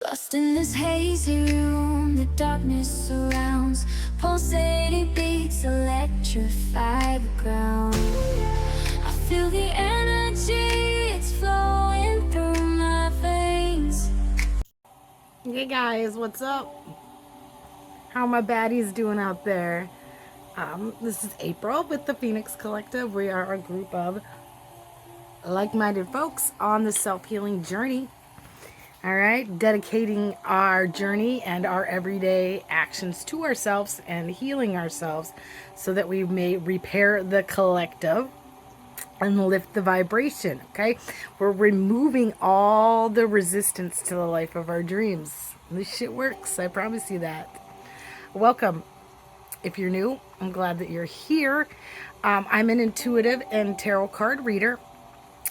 Lost in this hazy room, the darkness surrounds. Pulsating beats electrify the ground. I feel the energy, it's flowing through my veins. Hey guys, what's up? How are my baddies doing out there? This is April with the Phoenix Collective. We are a group of like-minded folks on the self-healing journey. All right, dedicating our journey and our everyday actions to ourselves and healing ourselves so that we may repair the collective and lift the vibration. Okay, we're removing all the resistance to the life of our dreams. This shit works, I promise you that. Welcome. If you're new, I'm glad that you're here. I'm an intuitive and tarot card reader.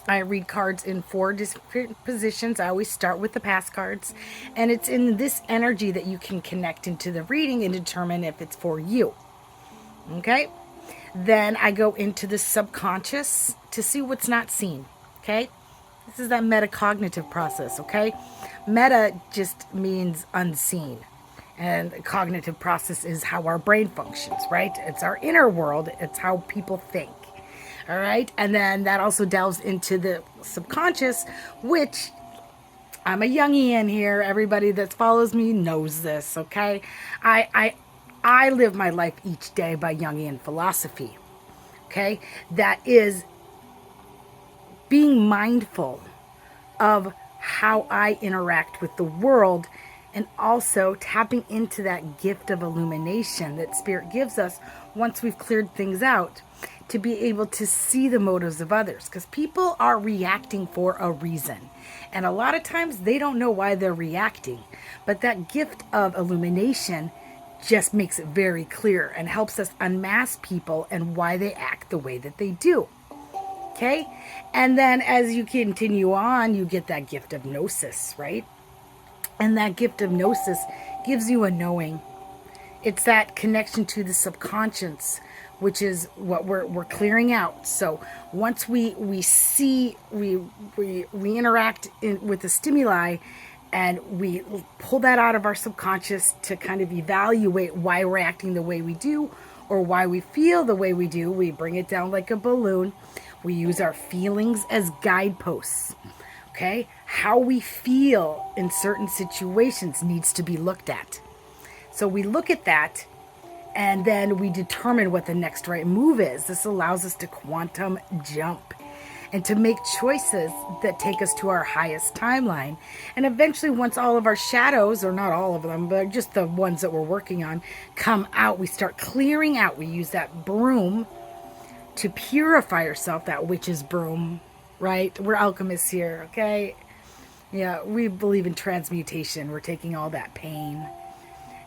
I read cards in 4 different positions. I always start with the past cards, and it's in this energy that you can connect into the reading and determine if it's for you. Okay? Then I go into the subconscious to see what's not seen. Okay? This is that metacognitive process. Okay? Meta just means unseen. And cognitive process is how our brain functions, right? It's our inner world. It's how people think. All right. And then that also delves into the subconscious, which I'm a Jungian here. Everybody that follows me knows this. Okay. I live my life each day by Jungian philosophy. Okay. That is being mindful of how I interact with the world, and also tapping into that gift of illumination that Spirit gives us once we've cleared things out, to be able to see the motives of others. Because people are reacting for a reason. And a lot of times they don't know why they're reacting. But that gift of illumination just makes it very clear and helps us unmask people and why they act the way that they do. Okay? And then as you continue on, you get that gift of gnosis, right? And that gift of gnosis gives you a knowing. It's that connection to the subconscious, which is what we're clearing out. So once we see, we interact with the stimuli, and we pull that out of our subconscious to kind of evaluate why we're acting the way we do, or why we feel the way we do. We bring it down like a balloon. We use our feelings as guideposts. Okay? How we feel in certain situations needs to be looked at. So we look at that, and then we determine what the next right move is. This allows us to quantum jump and to make choices that take us to our highest timeline. And eventually, once all of our shadows, or not all of them, but just the ones that we're working on, come out, we start clearing out. We use that broom to purify ourselves, that witch's broom, right? We're alchemists here, okay? Yeah, we believe in transmutation. We're taking all that pain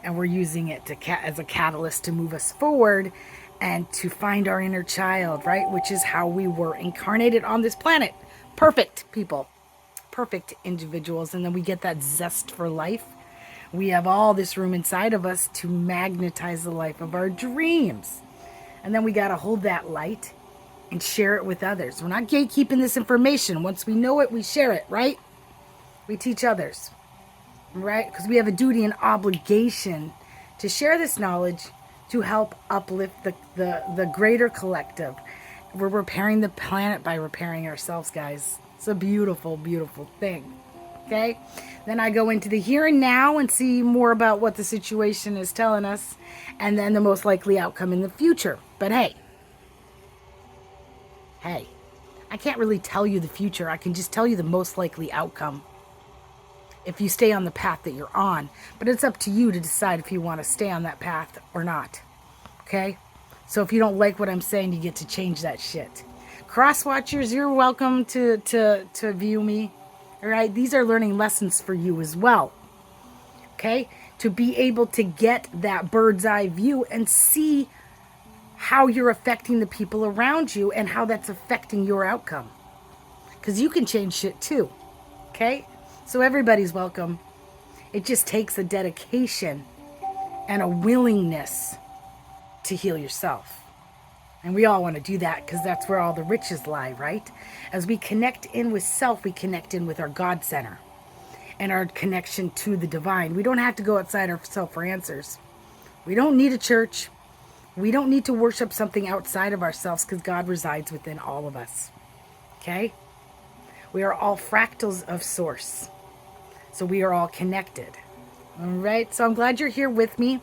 and we're using it as a catalyst to move us forward and to find our inner child, right? Which is how we were incarnated on this planet. Perfect people, perfect individuals. And then we get that zest for life. We have all this room inside of us to magnetize the life of our dreams. And then we got to hold that light and share it with others. We're not gatekeeping this information. Once we know it, we share it, right? We teach others, right? Because we have a duty and obligation to share this knowledge to help uplift the greater collective. We're repairing the planet by repairing ourselves, guys. It's a beautiful, beautiful thing. Okay? Then I go into the here and now and see more about what the situation is telling us, and then the most likely outcome in the future. But hey, I can't really tell you the future. I can just tell you the most likely outcome if you stay on the path that you're on. But it's up to you to decide if you want to stay on that path or not. Okay? So if you don't like what I'm saying, you get to change that shit. Cross watchers, you're welcome to view me. All right? These are learning lessons for you as well. Okay? To be able to get that bird's eye view and see how you're affecting the people around you and how that's affecting your outcome. Because you can change shit too. Okay? So everybody's welcome. It just takes a dedication and a willingness to heal yourself. And we all want to do that because that's where all the riches lie, right? As we connect in with self, we connect in with our God center. and our connection to the divine. We don't have to go outside ourselves for answers. We don't need a church. We don't need to worship something outside of ourselves because God resides within all of us. Okay? We are all fractals of source. So we are all connected. All right? So I'm glad you're here with me.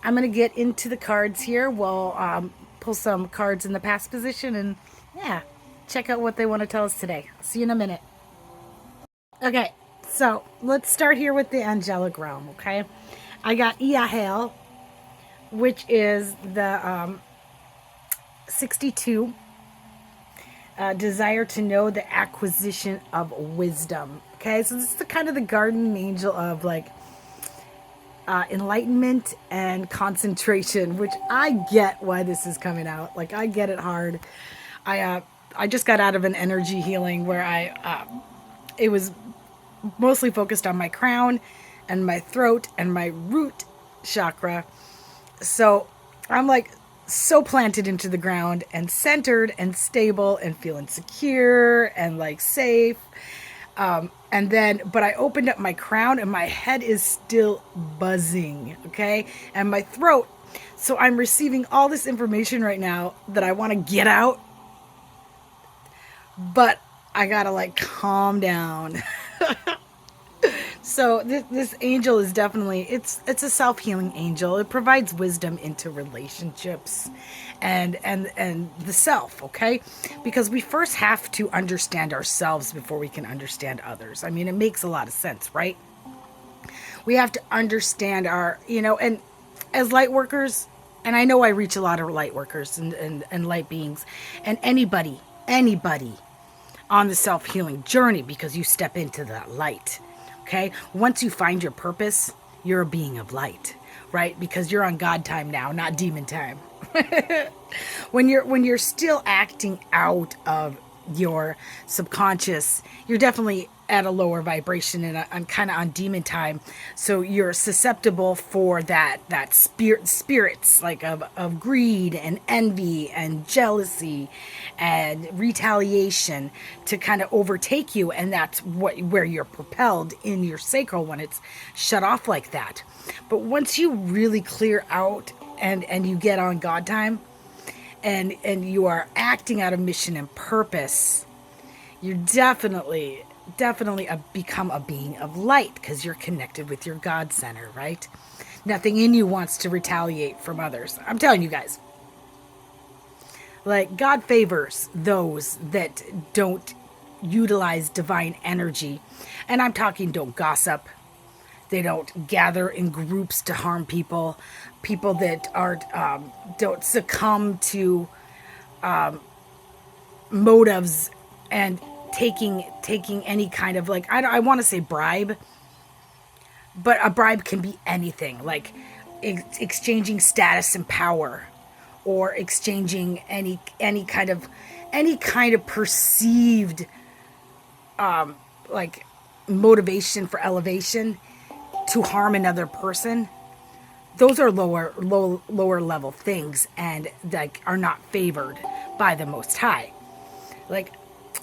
I'm going to get into the cards here. We'll pull some cards in the past position and, yeah, check out what they want to tell us today. See you in a minute. Okay, so let's start here with the angelic realm, okay? I got Iahel, which is the 62, desire to know, the acquisition of wisdom. Okay, so this is the kind of the guardian angel of like enlightenment and concentration, which I get why this is coming out. Like, I get it hard. I just got out of an energy healing where it was mostly focused on my crown and my throat and my root chakra. So I'm like so planted into the ground and centered and stable and feeling secure and like safe. But I opened up my crown and my head is still buzzing, okay? And my throat. So I'm receiving all this information right now that I want to get out, but I gotta like calm down. So this angel is definitely, it's a self-healing angel. It provides wisdom into relationships and the self, okay? Because we first have to understand ourselves before we can understand others. I mean, it makes a lot of sense, right? We have to understand our, and as light workers, and I know I reach a lot of light workers and light beings, and anybody on the self-healing journey, because you step into that light. Okay, once you find your purpose, you're a being of light, right? Because you're on God time now, not demon time. When you're still acting out of your subconscious, you're definitely at a lower vibration and I'm kind of on demon time. So you're susceptible for that spirits like of greed and envy and jealousy and retaliation to kind of overtake you. And that's where you're propelled in your sacral when it's shut off like that. But once you really clear out and you get on God time and you are acting out of mission and purpose, you're definitely become a being of light because you're connected with your God center, right? Nothing in you wants to retaliate from others. I'm telling you guys. Like, God favors those that don't utilize divine energy. And I'm talking don't gossip. They don't gather in groups to harm people. People that aren't, don't succumb to motives and taking any kind of, like, I want to say bribe, but a bribe can be anything, like exchanging status and power, or exchanging any kind of perceived like motivation for elevation to harm another person. Those are lower level things and like are not favored by the Most High. Like,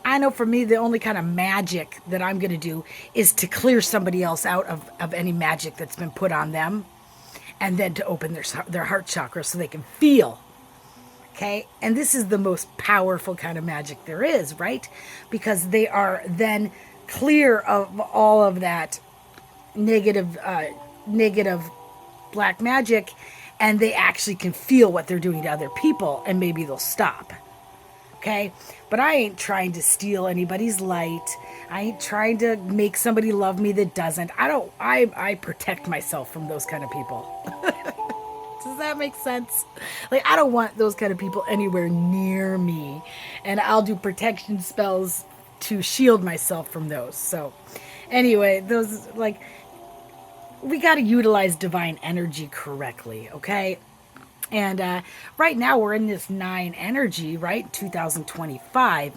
I know for me, the only kind of magic that I'm going to do is to clear somebody else out of any magic that's been put on them, and then to open their heart chakra so they can feel. Okay? And this is the most powerful kind of magic there is, right? Because they are then clear of all of that negative black magic, and they actually can feel what they're doing to other people, and maybe they'll stop. Okay? But I ain't trying to steal anybody's light. I ain't trying to make somebody love me that doesn't. I protect myself from those kind of people. Does that make sense? Like, I don't want those kind of people anywhere near me. And I'll do protection spells to shield myself from those. So, anyway, those, like, we got to utilize divine energy correctly, okay? And right now we're in this 9 energy, right? 2025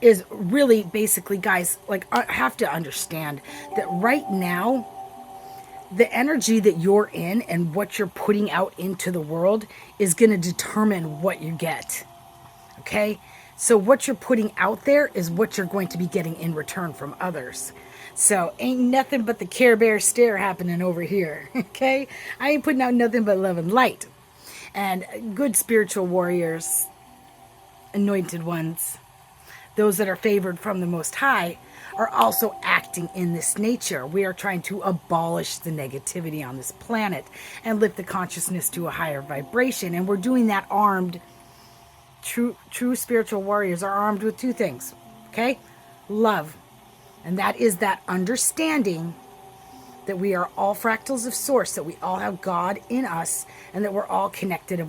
is really basically, guys, like, I have to understand that right now, the energy that you're in and what you're putting out into the world is going to determine what you get. Okay? So what you're putting out there is what you're going to be getting in return from others. So ain't nothing but the Care Bear stare happening over here. Okay? I ain't putting out nothing but love and light. And good spiritual warriors, anointed ones, those that are favored from the Most High, are also acting in this nature. We are trying to abolish the negativity on this planet and lift the consciousness to a higher vibration. And we're doing that armed. True spiritual warriors are armed with two things, okay? Love. And that is that understanding that we are all fractals of source, that we all have God in us, and that we're all connected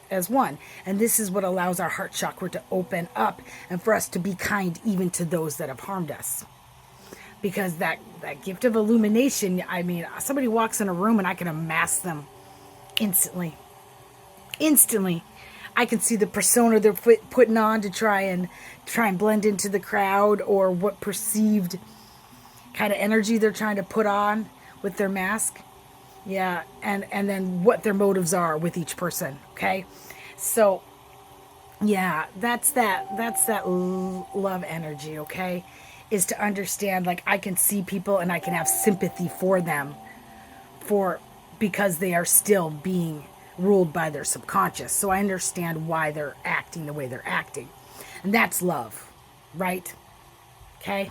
as one. And this is what allows our heart chakra to open up and for us to be kind even to those that have harmed us. Because that gift of illumination, I mean, somebody walks in a room and I can amass them instantly. Instantly. I can see the persona they're putting on to try and blend into the crowd, or what perceived kind of energy they're trying to put on with their mask. Yeah, and then what their motives are with each person, okay? So, yeah, that's that love energy, okay? Is to understand, like, I can see people and I can have sympathy for them because they are still being ruled by their subconscious. So I understand why they're acting the way they're acting. And that's love, right? Okay?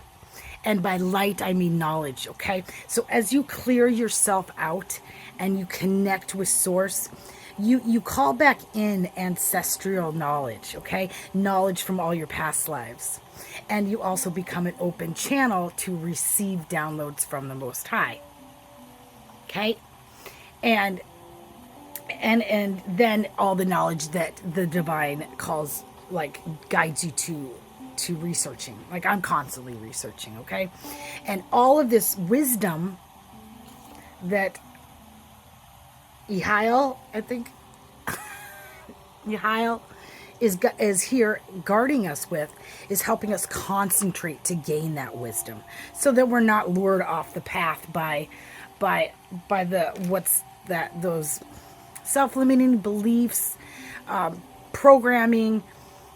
And by light, I mean knowledge, okay? So as you clear yourself out and you connect with source, you call back in ancestral knowledge, okay? Knowledge from all your past lives. And you also become an open channel to receive downloads from the Most High. Okay? And then all the knowledge that the divine calls, like, guides you to researching. Like, I'm constantly researching, okay? And all of this wisdom that Yehiel, I think, Yehiel is here guarding us with, is helping us concentrate to gain that wisdom, so that we're not lured off the path by those self-limiting beliefs, programming,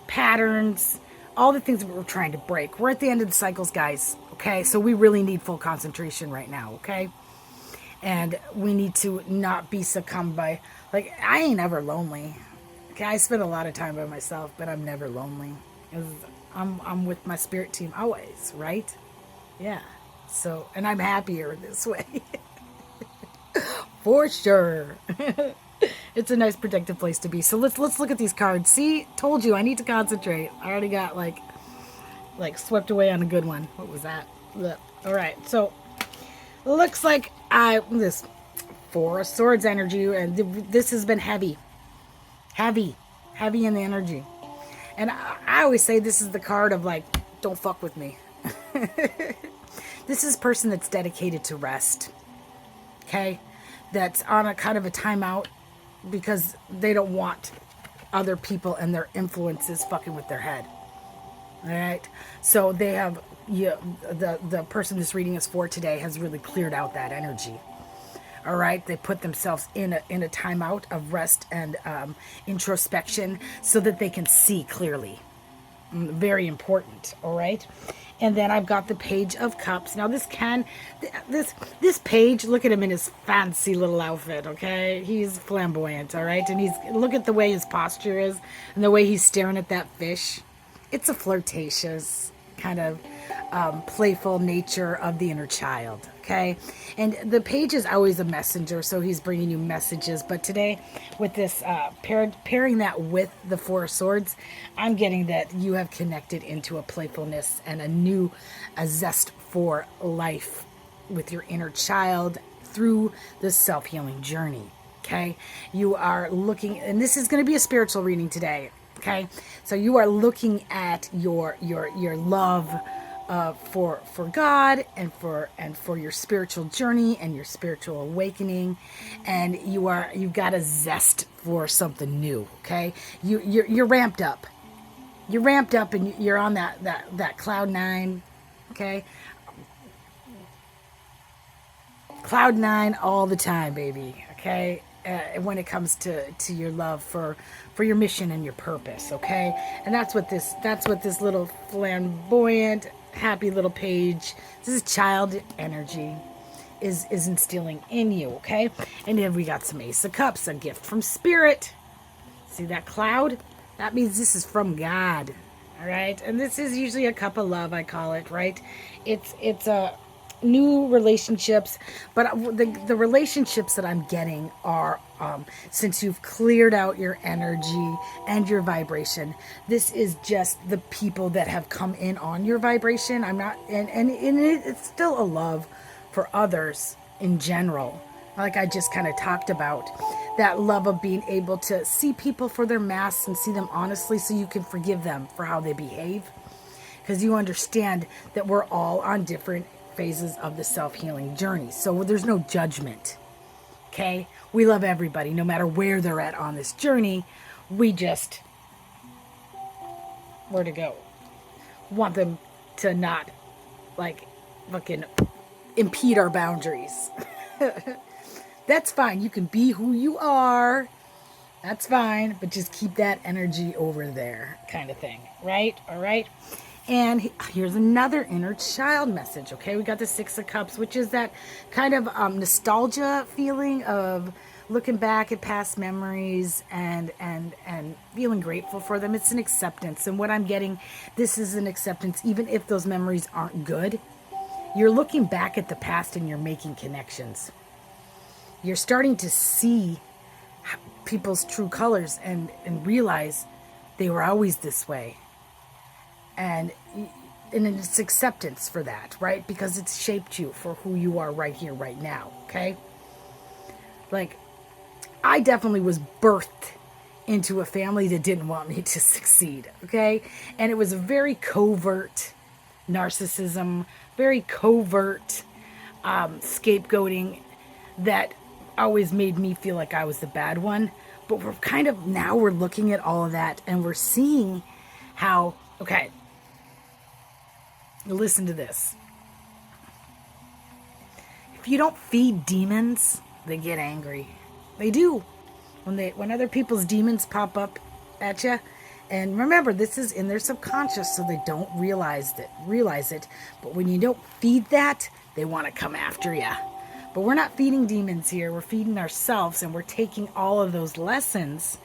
patterns, all the things that we're trying to break. We're at the end of the cycles, guys, okay? So we really need full concentration right now, okay? And we need to not be succumbed by, like, I ain't ever lonely. Okay, I spend a lot of time by myself, but I'm never lonely. I'm with my spirit team always, right? Yeah. So, and I'm happier this way. For sure. It's a nice protective place to be. So let's look at these cards. See, told you I need to concentrate. I already got like swept away on a good one. What was that? Look. All right. So looks like this Four of Swords energy, and this has been heavy in the energy. And I always say this is the card of, like, don't fuck with me. This is a person that's dedicated to rest. Okay? That's on a kind of a timeout because they don't want other people and their influences fucking with their head. All right? So they have, the person this reading is for today has really cleared out that energy. All right, they put themselves in a timeout of rest and introspection so that they can see clearly. Very important. All right, and then I've got the Page of Cups. Now this page. Look at him in his fancy little outfit. Okay, he's flamboyant. All right, and look at the way his posture is and the way he's staring at that fish. It's a flirtatious kind of playful nature of the inner child. Okay, and the page is always a messenger, so he's bringing you messages. But today, with this pairing that with the Four of Swords, I'm getting that you have connected into a playfulness and a zest for life with your inner child through the self-healing journey. Okay, you are looking, and this is going to be a spiritual reading today. Okay, so you are looking at your love for God and for your spiritual journey and your spiritual awakening, and you've got a zest for something new. Okay, you're ramped up. You're ramped up, and you're on that cloud nine. Okay, cloud nine all the time, baby. Okay, when it comes to your love for your mission and your purpose, okay? And that's what this little flamboyant, happy little page, this is child energy, is instilling in you, okay? And then we got some Ace of Cups, a gift from Spirit. See that cloud? That means this is from God, all right? And this is usually a cup of love, I call it, right? It's a new relationships, but the relationships that I'm getting are since you've cleared out your energy and your vibration, this is just the people that have come in on your vibration. I'm not, and it's still a love for others in general, like I just kind of talked about, that love of being able to see people for their masks and see them honestly, so you can forgive them for how they behave, because you understand that we're all on different phases of the self-healing journey. So there's no judgment, okay? We love everybody, no matter where they're at on this journey. We just, where to go, want them to not, like, fucking impede our boundaries. That's fine. You can be who you are. That's fine. But just keep that energy over there, kind of thing. Right? All right? And here's another inner child message, okay? We got the Six of Cups, which is that kind of nostalgia feeling of looking back at past memories and feeling grateful for them. It's an acceptance. And what I'm getting, this is an acceptance, even if those memories aren't good. You're looking back at the past and you're making connections. You're starting to see people's true colors and realize they were always this way. And it's acceptance for that, right? Because it's shaped you for who you are right here, right now, okay? Like, I definitely was birthed into a family that didn't want me to succeed, okay? And it was a very covert narcissism, very covert scapegoating that always made me feel like I was the bad one. But we're kind of, now we're looking at all of that and we're seeing how, okay, listen to this. If you don't feed demons, they get angry. They do. When other people's demons pop up at you, and remember, this is in their subconscious, so they don't realize it. But when you don't feed that, they want to come after you. But we're not feeding demons here. We're feeding ourselves, and we're taking all of those lessons,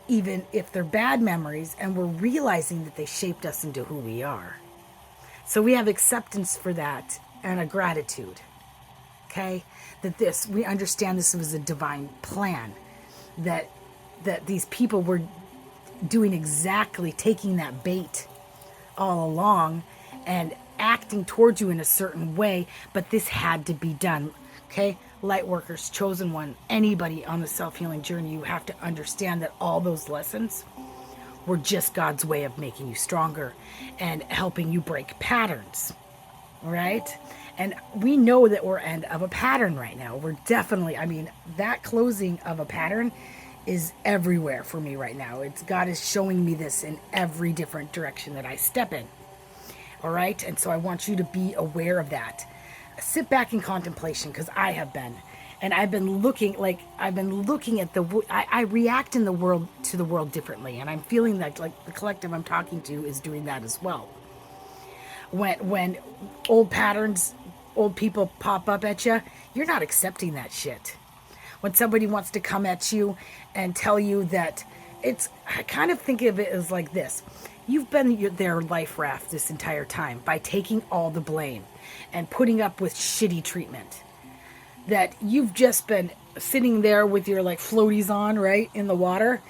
even if they're bad memories, and we're realizing that they shaped us into who we are. So we have acceptance for that and a gratitude. Okay? That we understand this was a divine plan. That these people were doing exactly, taking that bait all along and acting towards you in a certain way, but this had to be done. Okay? Light workers, chosen one, anybody on the self-healing journey, you have to understand that all those lessons were just God's way of making you stronger and helping you break patterns. Right? And we know that we're end of a pattern right now. We're definitely, I mean, that closing of a pattern is everywhere for me right now. God is showing me this in every different direction that I step in. All right? And so I want you to be aware of that. Sit back in contemplation, because I have been. And I've been looking at I react in the world to the world differently. And I'm feeling that like the collective I'm talking to is doing that as well. When old patterns, old people pop up at you, you're not accepting that shit. When somebody wants to come at you and tell you that I kind of think of it as like this. You've been their life raft this entire time by taking all the blame and putting up with shitty treatment. That you've just been sitting there with your like floaties on, right, in the water.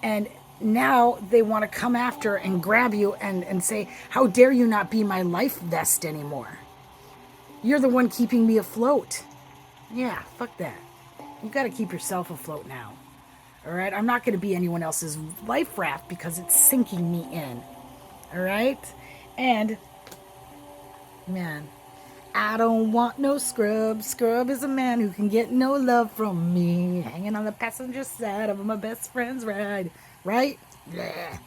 And now they want to come after and grab you and say, how dare you not be my life vest anymore? You're the one keeping me afloat. Yeah, fuck that. You got to keep yourself afloat now. All right? I'm not going to be anyone else's life raft because it's sinking me in. All right? And, man, I don't want no scrub. Scrub is a man who can get no love from me. Hanging on the passenger side of my best friend's ride. Right? Yeah.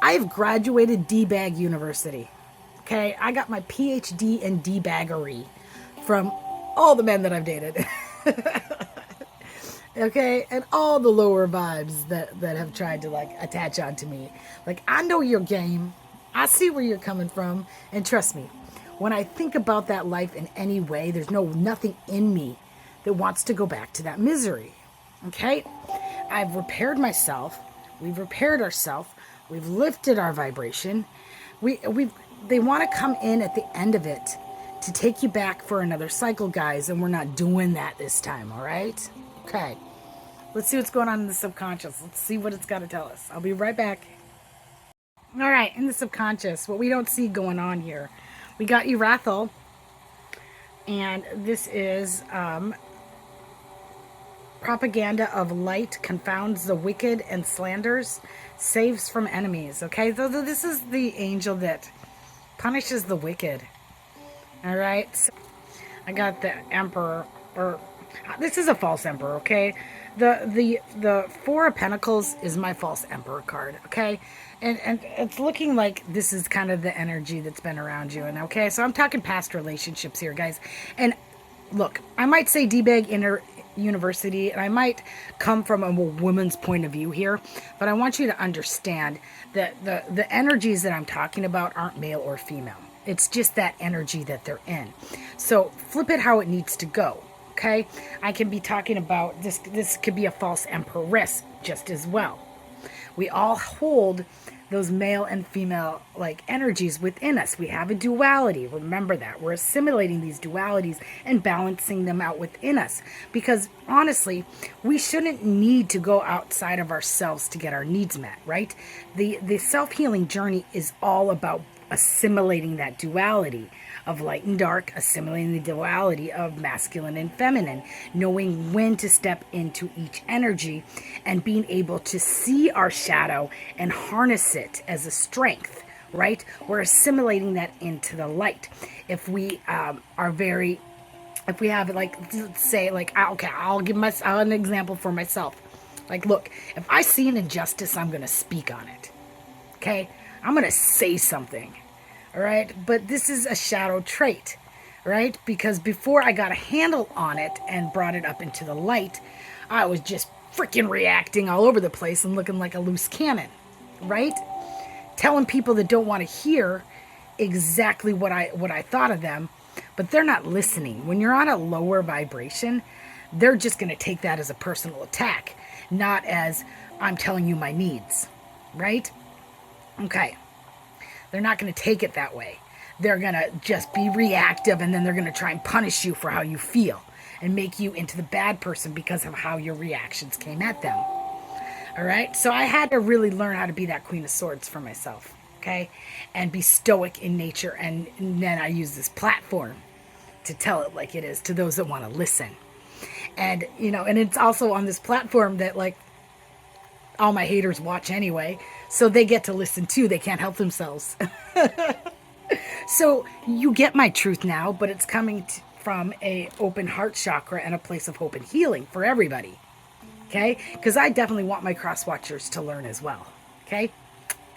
I've graduated D-Bag University. Okay? I got my PhD in D-Baggery from all the men that I've dated. Okay, and all the lower vibes that have tried to like attach onto me. Like, I know your game. I see where you're coming from, and trust me, when I think about that life in any way, there's nothing in me that wants to go back to that misery. Okay? I've repaired myself. We've repaired ourselves. We've lifted our vibration. We they want to come in at the end of it to take you back for another cycle, guys, and we're not doing that this time, all right? Okay. Let's see what's going on in the subconscious. Let's see what it's got to tell us. I'll be right back. All right, in the subconscious, what we don't see going on here. We got Urathel, and this is propaganda of light confounds the wicked and slanders, saves from enemies. Okay, so this is the angel that punishes the wicked. All right, so I got the Emperor, or this is a false Emperor. Okay, the Four of Pentacles is my false Emperor card. Okay, and it's looking like this is kind of the energy that's been around you. And okay, so I'm talking past relationships here, guys. And look, I might say D-bag inner university, and I might come from a woman's point of view here, but I want you to understand that the energies that I'm talking about aren't male or female. It's just that energy that they're in. So flip it how it needs to go. Okay, I can be talking about this. This could be a false empress just as well. We all hold those male and female like energies within us. We have a duality. Remember that. We're assimilating these dualities and balancing them out within us. Because honestly, we shouldn't need to go outside of ourselves to get our needs met, right? The self-healing journey is all about assimilating that duality of light and dark, assimilating the duality of masculine and feminine, knowing when to step into each energy and being able to see our shadow and harness it as a strength, right? We're assimilating that into the light. If we if we have like, let's say like, okay, I'll give an example for myself. Like, look, if I see an injustice, I'm going to speak on it. Okay? I'm going to say something. All right, but this is a shadow trait, right? Because before I got a handle on it and brought it up into the light, I was just freaking reacting all over the place and looking like a loose cannon, right? Telling people that don't want to hear exactly what I thought of them, but they're not listening. When you're on a lower vibration, they're just going to take that as a personal attack, not as I'm telling you my needs, right? Okay. They're not going to take it that way. They're going to just be reactive, and then they're going to try and punish you for how you feel and make you into the bad person because of how your reactions came at them. All right? So I had to really learn how to be that Queen of Swords for myself, okay? And be stoic in nature, and then I use this platform to tell it like it is to those that want to listen. And, you know, and it's also on this platform that, like, all my haters watch anyway, so they get to listen too. They can't help themselves. So you get my truth now, but it's coming from a open heart chakra and a place of hope and healing for everybody. Okay? Because I definitely want my cross watchers to learn as well. Okay?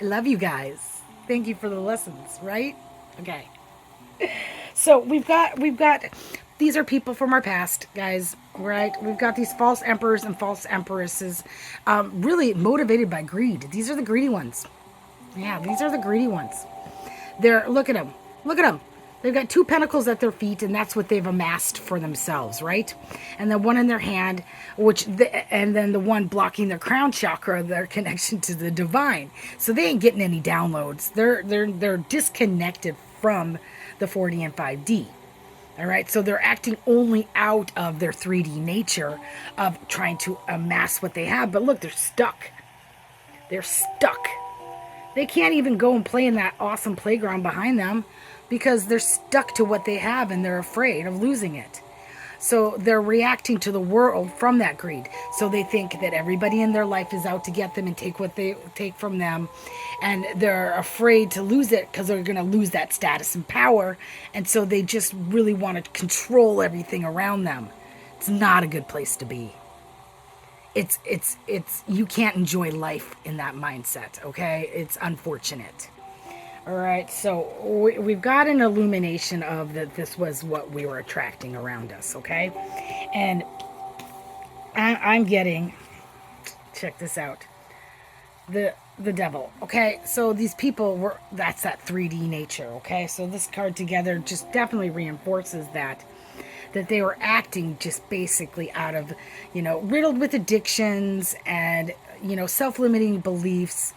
I love you guys. Thank you for the lessons, right? Okay. So we've got these are people from our past, guys, right? We've got these false emperors and false empresses, really motivated by greed. These are the greedy ones. Yeah, these are the greedy ones. Look at them. Look at them. They've got two pentacles at their feet, and that's what they've amassed for themselves, right? And the one in their hand, and then the one blocking their crown chakra, their connection to the divine. So they ain't getting any downloads. They're disconnected from the 4D and 5D. All right, so they're acting only out of their 3D nature of trying to amass what they have. But look, they're stuck. They're stuck. They can't even go and play in that awesome playground behind them because they're stuck to what they have and they're afraid of losing it. So they're reacting to the world from that greed. So they think that everybody in their life is out to get them and take what they take from them. And they're afraid to lose it because they're going to lose that status and power. And so they just really want to control everything around them. It's not a good place to be. It's you can't enjoy life in that mindset, okay? It's unfortunate. All right, so we've got an illumination of that this was what we were attracting around us, okay? And I'm getting, check this out, the devil. Okay, so these people were, that's that 3D nature. Okay, so this card together just definitely reinforces that they were acting just basically out of, riddled with addictions and, self-limiting beliefs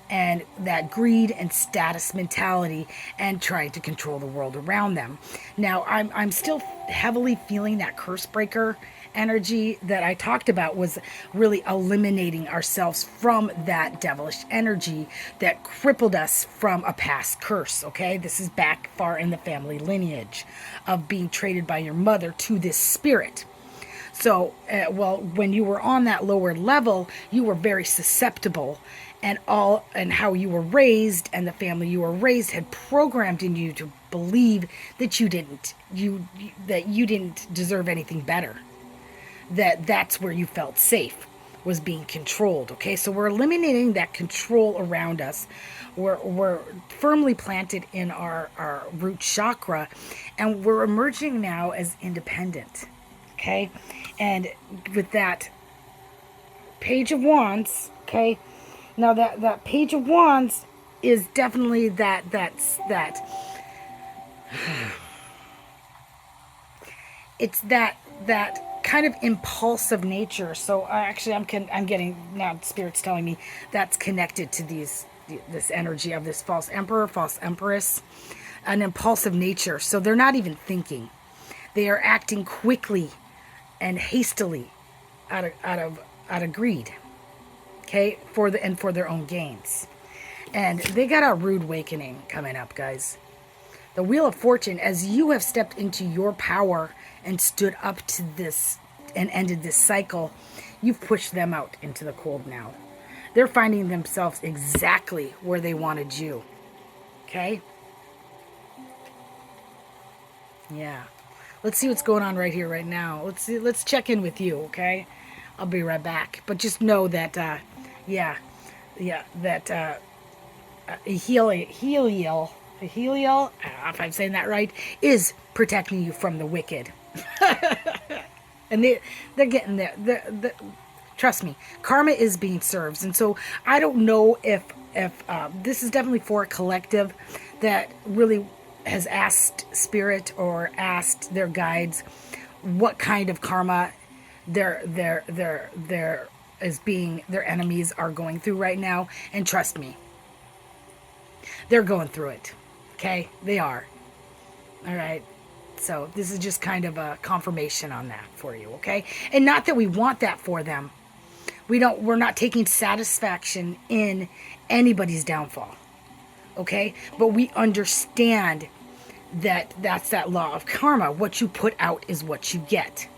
and that greed and status mentality and trying to control the world around them. Now, I'm still heavily feeling that curse breaker energy that I talked about, was really eliminating ourselves from that devilish energy that crippled us from a past curse. Okay, this is back far in the family lineage of being traded by your mother to this spirit. So, when you were on that lower level, you were very susceptible, and how you were raised and the family you were raised had programmed in you to believe that you didn't deserve anything better. That's where you felt safe, was being controlled. Okay, so we're eliminating that control around us. We're firmly planted in our root chakra, and we're emerging now as independent. Okay, and with that Page of Wands, okay, now that Page of Wands is definitely it's that kind of impulsive nature. So actually, I'm getting now, Spirit's telling me that's connected to this energy of this false emperor, false empress, an impulsive nature. So they're not even thinking; they are acting quickly and hastily out of greed. Okay, for their own gains, and they got a rude awakening coming up, guys. The Wheel of Fortune, as you have stepped into your power and stood up to this and ended this cycle, you've pushed them out into the cold now. They're finding themselves exactly where they wanted you. Okay? Yeah. Let's see what's going on right here, right now. Let's check in with you, okay? I'll be right back. But just know that, Helial, I don't know if I'm saying that right, is protecting you from the wicked. And they're getting there. Trust me, karma is being served. And so I don't know if this is definitely for a collective that really has asked Spirit or asked their guides what kind of karma their enemies are going through right now. And trust me, they're going through it. Okay? They are. All right. So this is just kind of a confirmation on that for you, okay? And not that we want that for them. We're not taking satisfaction in anybody's downfall. Okay? But we understand that that's that law of karma. What you put out is what you get.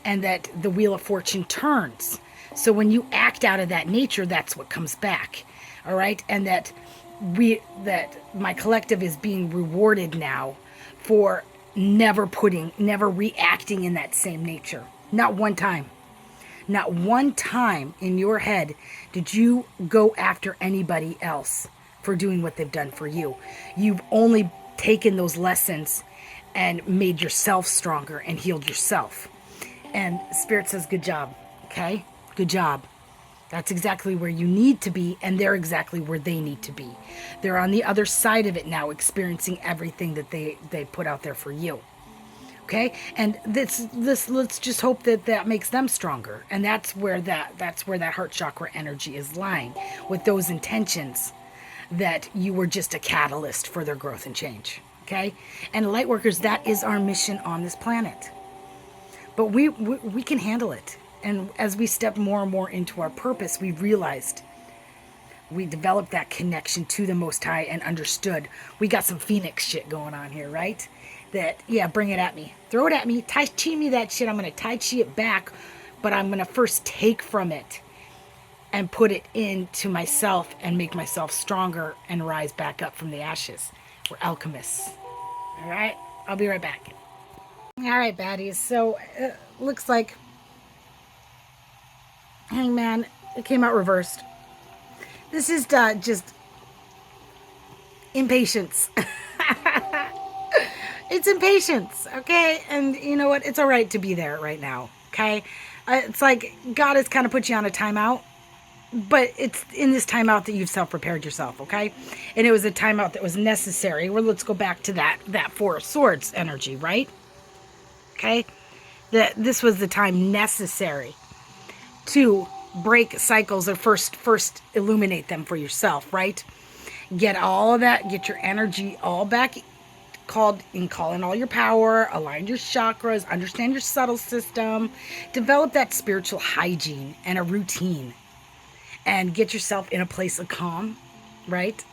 And that the Wheel of Fortune turns. So when you act out of that nature, that's what comes back. All right? And that my collective is being rewarded now for never reacting in that same nature. Not one time. Not one time in your head did you go after anybody else for doing what they've done for you. You've only taken those lessons and made yourself stronger and healed yourself. And Spirit says, good job. Okay? Good job. That's exactly where you need to be, and they're exactly where they need to be. They're on the other side of it now, experiencing everything that they put out there for you. Okay? And this let's just hope that makes them stronger. And that's where that heart chakra energy is lying, with those intentions that you were just a catalyst for their growth and change. Okay? And light workers, that is our mission on this planet. But we can handle it. And as we step more and more into our purpose, we realized, we developed that connection to the Most High and understood we got some Phoenix shit going on here, right? That, yeah, bring it at me. Throw it at me. Tai Chi me that shit. I'm going to Tai Chi it back, but I'm going to first take from it and put it into myself and make myself stronger and rise back up from the ashes. We're alchemists. All right? I'll be right back. All right, baddies. So, looks like Hangman, it came out reversed. This is just impatience. It's impatience, okay? And you know what? It's all right to be there right now, okay? It's like God has kind of put you on a timeout, but it's in this timeout that you've self-prepared yourself, okay? And it was a timeout that was necessary. Well, let's go back to that Four of Swords energy, right? Okay? That this was the time necessary to break cycles, or first illuminate them for yourself, right? Get all of that, get your energy all back, call in all your power, align your chakras, understand your subtle system, develop that spiritual hygiene and a routine, and get yourself in a place of calm, right?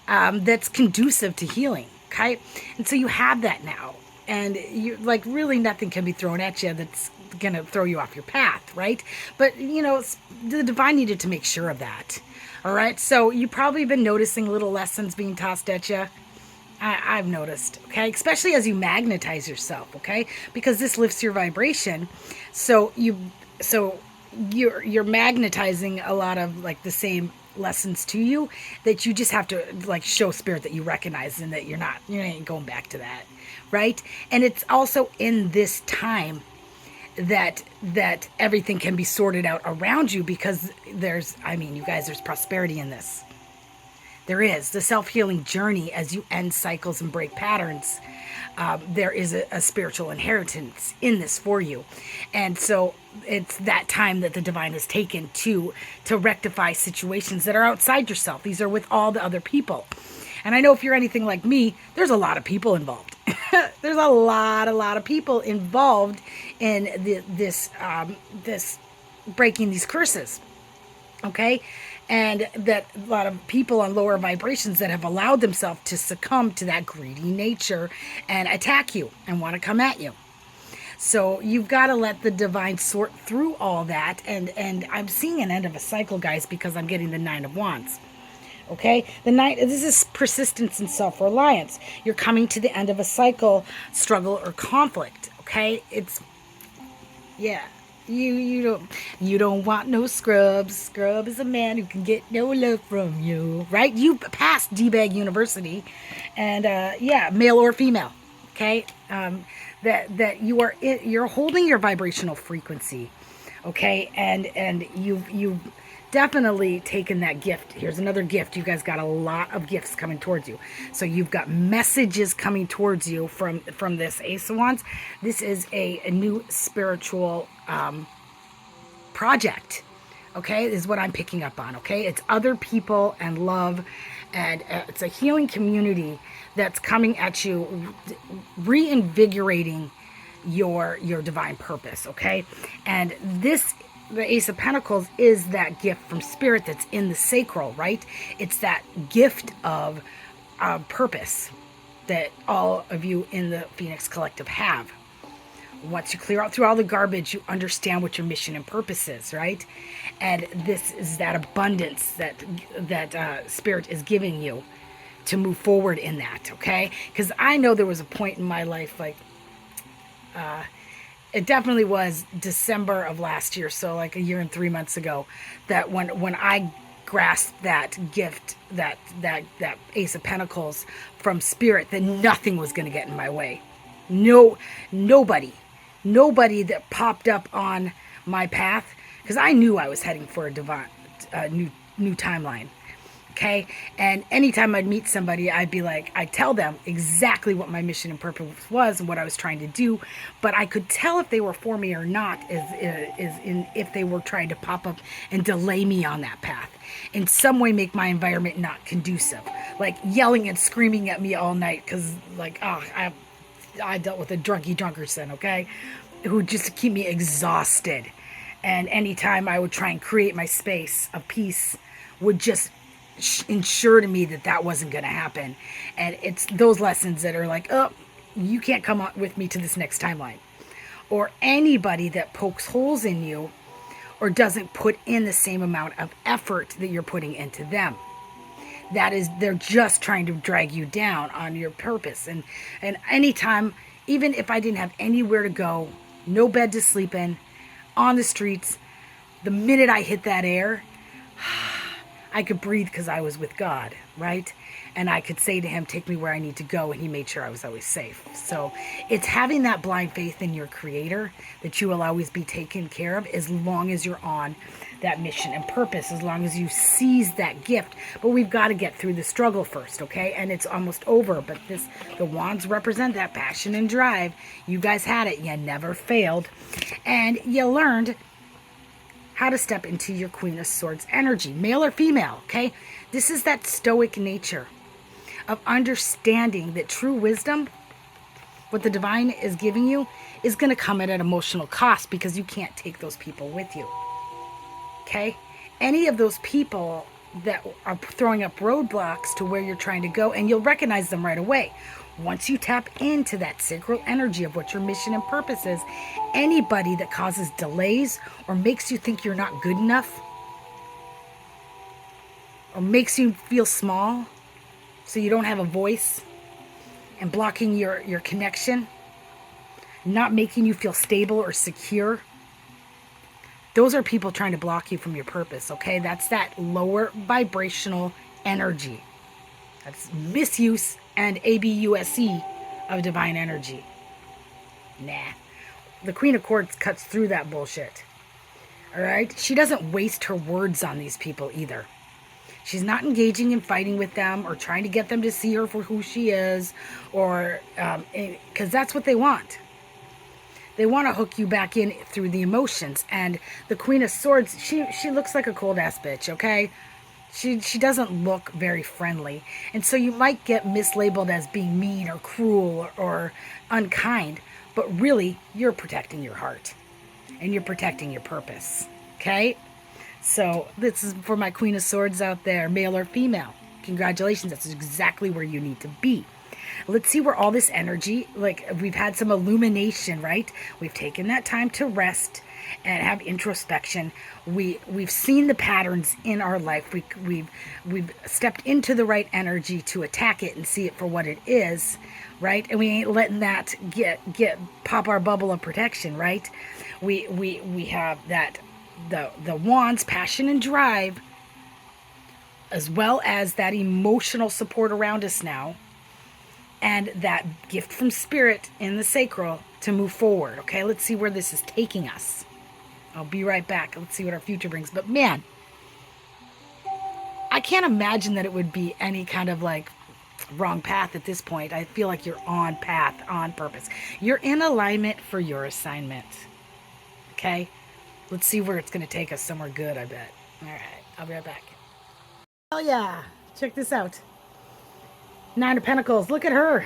That's conducive to healing, okay? And so you have that now, and you like really nothing can be thrown at you that's gonna throw you off your path, right? But the divine needed to make sure of that. All right, so you probably been noticing little lessons being tossed at you. I've noticed, okay, especially as you magnetize yourself, okay, because this lifts your vibration. So you're magnetizing a lot of like the same lessons to you, that you just have to like show spirit that you recognize, and that you ain't going back to that, right? And it's also in this time that everything can be sorted out around you, because there's prosperity in this. There is the self-healing journey as you end cycles and break patterns. There is a spiritual inheritance in this for you. And so it's that time that the divine has taken to rectify situations that are outside yourself. These are with all the other people. And I know if you're anything like me, there's a lot of people involved. There's a lot of people involved in this breaking these curses. Okay? And that a lot of people on lower vibrations that have allowed themselves to succumb to that greedy nature and attack you and want to come at you. So you've got to let the divine sort through all that. And I'm seeing an end of a cycle, guys, because I'm getting the Nine of Wands. Okay, this is persistence and self-reliance. You're coming to the end of a cycle, struggle, or conflict. Okay, you don't want no scrubs. Scrub is a man who can get no love from you, right? You passed D-Bag University, and male or female. Okay, that you're holding your vibrational frequency. Okay, and you've definitely taken that gift. Here's another gift. You guys got a lot of gifts coming towards you. So you've got messages coming towards you from this Ace of Wands. This is a new spiritual project. Okay, is what I'm picking up on. Okay, it's other people and love, and it's a healing community that's coming at you, reinvigorating your divine purpose. Okay, and the Ace of Pentacles is that gift from Spirit that's in the sacral, right? It's that gift of purpose that all of you in the Phoenix Collective have. Once you clear out through all the garbage, you understand what your mission and purpose is, right? And this is that abundance that Spirit is giving you to move forward in that, okay? Because I know there was a point in my life, like, it definitely was December of last year, so like a year and 3 months ago, that when I grasped that gift, that Ace of Pentacles from Spirit, that nothing was going to get in my way. Nobody that popped up on my path, because I knew I was heading for a new timeline. Okay, and anytime I'd meet somebody, I'd tell them exactly what my mission and purpose was and what I was trying to do, but I could tell if they were for me or not, if they were trying to pop up and delay me on that path, in some way make my environment not conducive, like yelling and screaming at me all night, because I dealt with a drunkerson, okay, who would just keep me exhausted, and anytime I would try and create my space of peace, would just ensure to me that wasn't going to happen. And it's those lessons that are like, oh, you can't come up with me to this next timeline. Or anybody that pokes holes in you or doesn't put in the same amount of effort that you're putting into them. They're just trying to drag you down on your purpose. And anytime, even if I didn't have anywhere to go, no bed to sleep in, on the streets, the minute I hit that air, I could breathe because I was with God, right? and I could say to him, take me where I need to go, and he made sure I was always safe. So it's having that blind faith in your creator that you will always be taken care of as long as you're on that mission and purpose, as long as you seize that gift. But we've got to get through the struggle first, okay? And it's almost over, but the wands represent that passion and drive. You guys had it. You never failed. And you learned how to step into your Queen of Swords energy, male or female, okay? This is that stoic nature of understanding that true wisdom, what the divine is giving you, is going to come at an emotional cost because you can't take those people with you, okay? Any of those people that are throwing up roadblocks to where you're trying to go, and you'll recognize them right away. Once you tap into that sacral energy of what your mission and purpose is, anybody that causes delays or makes you think you're not good enough or makes you feel small so you don't have a voice and blocking your connection, not making you feel stable or secure, those are people trying to block you from your purpose, okay? That's that lower vibrational energy. That's misuse and abuse of divine energy. Nah. The Queen of Quartz cuts through that bullshit. All right? She doesn't waste her words on these people either. She's not engaging in fighting with them or trying to get them to see her for who she is, or because that's what they want. They want to hook you back in through the emotions. And the Queen of Swords, she looks like a cold ass bitch, okay? She doesn't look very friendly. And so you might get mislabeled as being mean or cruel or unkind. But really, you're protecting your heart. And you're protecting your purpose. Okay? So this is for my Queen of Swords out there, male or female. Congratulations. That's exactly where you need to be. Let's see where all this energy, like we've had some illumination, right? We've taken that time to rest and have introspection. We've seen the patterns in our life. We've stepped into the right energy to attack it and see it for what it is, right? And we ain't letting that get pop our bubble of protection, right? We have that the wands, passion and drive, as well as that emotional support around us now, and that gift from spirit in the sacral to move forward. Okay, let's see where this is taking us. I'll be right back. Let's see what our future brings. But man, I can't imagine that it would be any kind of like wrong path at this point. I feel like you're on path, on purpose. You're in alignment for your assignment. Okay, let's see where it's going to take us. Somewhere good, I bet. All right, I'll be right back. Oh yeah, check this out. Nine of Pentacles. Look at her.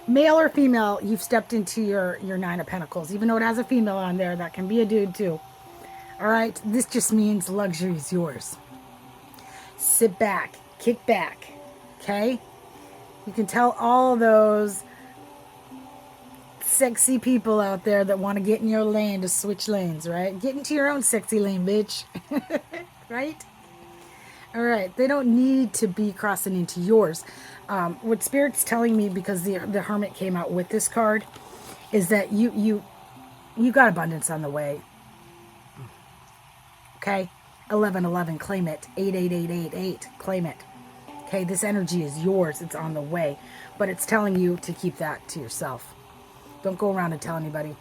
Male or female, you've stepped into your Nine of Pentacles. Even though it has a female on there, that can be a dude too. All right, this just means luxury is yours. Sit back, kick back, okay? You can tell all those sexy people out there that want to get in your lane to switch lanes, right? Get into your own sexy lane, bitch. Right? All right, they don't need to be crossing into yours. What Spirit's telling me, because the Hermit came out with this card, is that you got abundance on the way. Okay, 1111, claim it. 88888, claim it. Okay, this energy is yours. It's on the way, but it's telling you to keep that to yourself. Don't go around and tell anybody.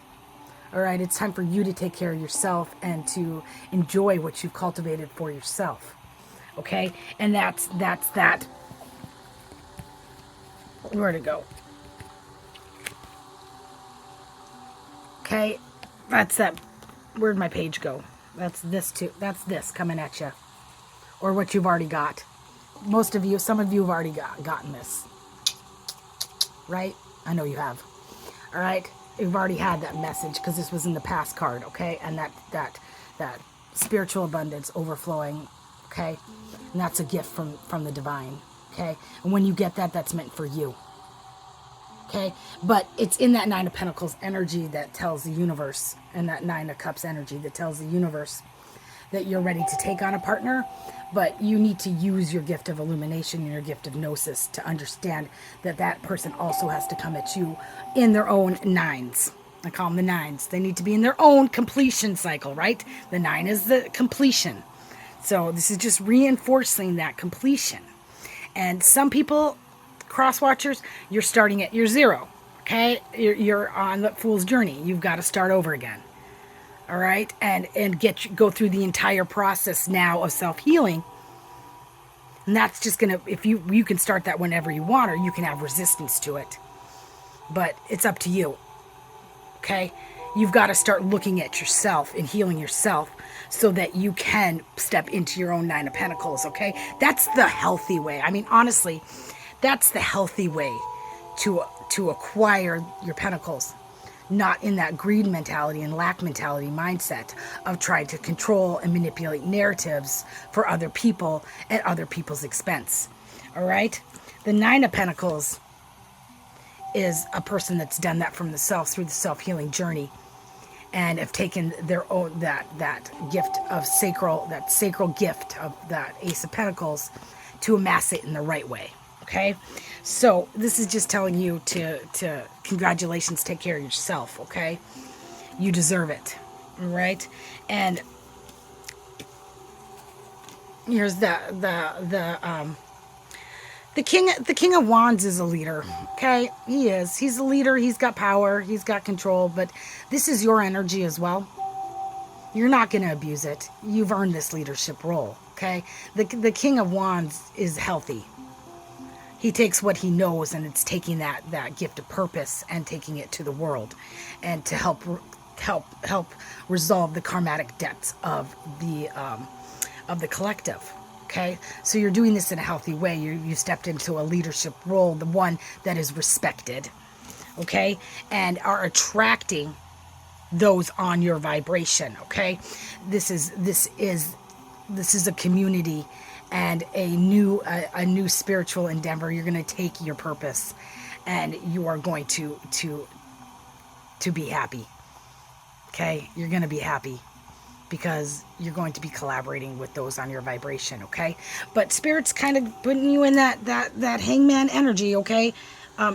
All right, it's time for you to take care of yourself and to enjoy what you've cultivated for yourself. Okay, and that's that. Where'd it go? Okay, that's that. Where'd my page go? That's this too. That's this coming at you, or what you've already got. Most of you, some of you have already gotten this, right? I know you have. All right, you've already had that message because this was in the past card. Okay, and that spiritual abundance overflowing. Okay, and that's a gift from the divine. Okay, and when you get that, that's meant for you. Okay, but it's in that Nine of Pentacles energy that tells the universe, and that Nine of Cups energy that tells the universe that you're ready to take on a partner, but you need to use your gift of illumination and your gift of gnosis to understand that that person also has to come at you in their own nines. I call them the nines. They need to be in their own completion cycle, right? The 9 is the completion. So this is just reinforcing that completion. And some people, cross watchers, you're starting at your zero. Okay, you're on the fool's journey. You've got to start over again. All right, and go through the entire process now of self-healing. And that's just gonna, if you can start that whenever you want, or you can have resistance to it, but it's up to you. Okay, you've got to start looking at yourself and healing yourself so that you can step into your own Nine of Pentacles. Okay, that's the healthy way. I mean, honestly, that's the healthy way to acquire your pentacles, not in that greed mentality and lack mentality mindset of trying to control and manipulate narratives for other people at other people's expense. All right, the Nine of Pentacles is a person that's done that from the self through the self-healing journey, and have taken their own that gift of sacral gift of that Ace of Pentacles to amass it in the right way. Okay, so this is just telling you to congratulations, take care of yourself. Okay, you deserve it. All right, and here's the king of wands is a leader. Okay, he is. He's a leader. He's got power. He's got control. But this is your energy as well. You're not going to abuse it. You've earned this leadership role. Okay, the king of wands is healthy. He takes what he knows, and it's taking that gift of purpose and taking it to the world, and to help resolve the karmatic debts of the collective. Okay, so you're doing this in a healthy way. You stepped into a leadership role, the one that is respected. Okay, and are attracting those on your vibration. Okay, this is a community and a new spiritual endeavor. You're going to take your purpose, and you are going to be happy. Okay, you're going to be happy because you're going to be collaborating with those on your vibration. Okay, but Spirit's kind of putting you in that hangman energy. Okay,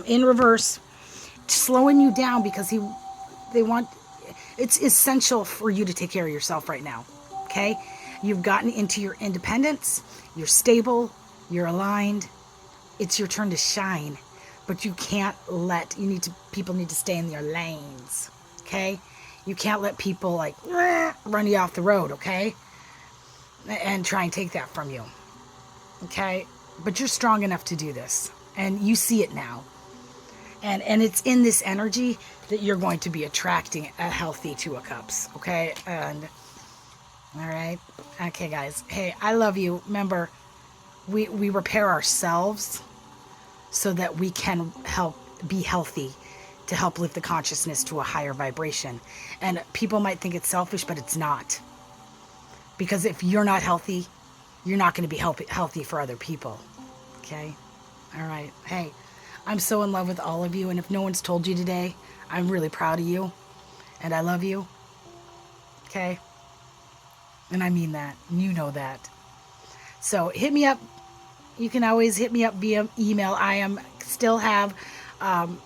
in reverse, slowing you down because it's essential for you to take care of yourself right now. Okay, you've gotten into your independence. You're stable. You're aligned. It's your turn to shine, but you can't let. People need to stay in their lanes. Okay. You can't let people like run you off the road, okay? And try and take that from you, okay? But you're strong enough to do this, and you see it now. And it's in this energy that you're going to be attracting a healthy Two of Cups, okay? And all right, okay, guys. Hey, I love you. Remember, we repair ourselves so that we can help be healthy, to help lift the consciousness to a higher vibration. And people might think it's selfish, but it's not. Because if you're not healthy, you're not going to be healthy for other people. Okay? All right. Hey, I'm so in love with all of you. And if no one's told you today, I'm really proud of you. And I love you. Okay? And I mean that. You know that. So hit me up. You can always hit me up via email. I still have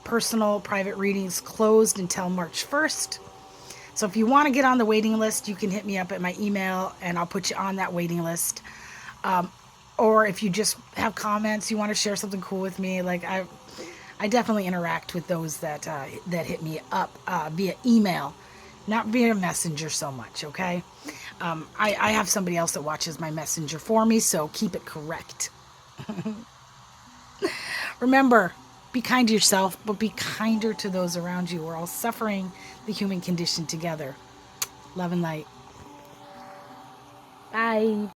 personal private readings closed until March 1st. So if you want to get on the waiting list, you can hit me up at my email and I'll put you on that waiting list. Or if you just have comments, you want to share something cool with me, like I definitely interact with those that hit me up via email, not via messenger so much. Okay. I have somebody else that watches my messenger for me, so keep it correct. Remember, be kind to yourself, but be kinder to those around you. We're all suffering the human condition together. Love and light. Bye.